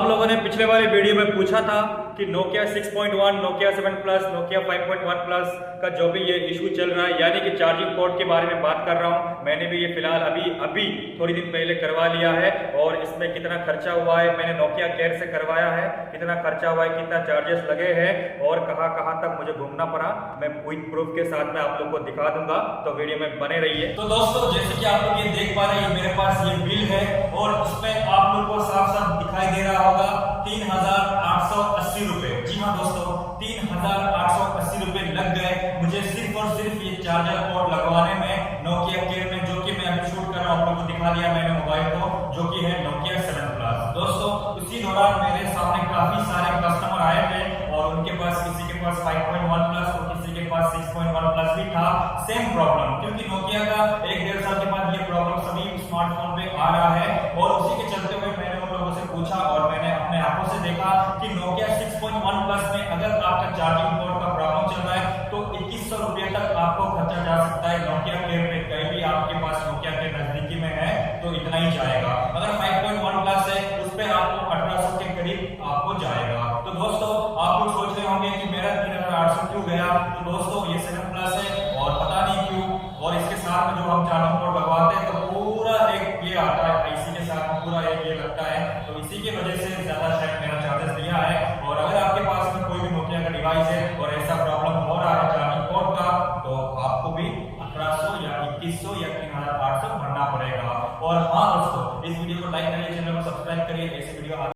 आप लोगों ने पिछले वाले वीडियो में पूछा था कि Nokia 6.1, Nokia 7 plus, Nokia 5.1 plus का जो भी ये इशू चल रहा है, यानी कि चार्जिंग पोर्ट के बारे में बात कर रहा हूँ। मैंने भी ये फिलहाल अभी थोड़ी दिन पहले करवा लिया है और इसमें कितना खर्चा हुआ है, मैंने नोकिया केयर से करवाया है, कितना खर्चा हुआ है, कितना चार्जेस लगे हैं और कहाँ तक मुझे घूमना पड़ा, मैं विद प्रूफ के साथ में आप लोग को दिखा दूंगा, तो वीडियो में बने रहिए। तो दोस्तों, जैसे कि आप लोग ये देख पा रहे हैं, मेरे पास ये बिल है और उसमें आप लोग को साफ साफ दिखाई दे रहा होगा 3,880 रुपए। जी हाँ दोस्तों, 3,880 रुपए लग गए मुझे सिर्फ और सिर्फ ये चार्जर पोर्ट लगवाने में नोकिया केयर में, जो कि मैं अभी शूट कर रहा हूँ। आप लोगों को दिखा दिया मैंने मोबाइल को, जो कि है नोकिया 7 प्लस। दोस्तों, इसी दौरान मेरे सामने काफी सारे कस्टमर आए थे और उनके पास, किसी के पास 5.1 प्लस और किसी के पास 6.1 प्लस भी था, सेम प्रॉब्लम। क्योंकि नोकिया का 1-1.5 साल के बाद ये प्रॉब्लम सभी स्मार्टफोन पे आ रहा है और उसी के चलते हुए मैंने उन लोगों से पूछा और मैंने अपने आंखों से देखा कि नोकिया 6.1 प्लस में अगर आपका चार्जिंग पोर्ट का प्रॉब्लम चल रहा है तो 2100 रुपए तक आपको खर्चा जा सकता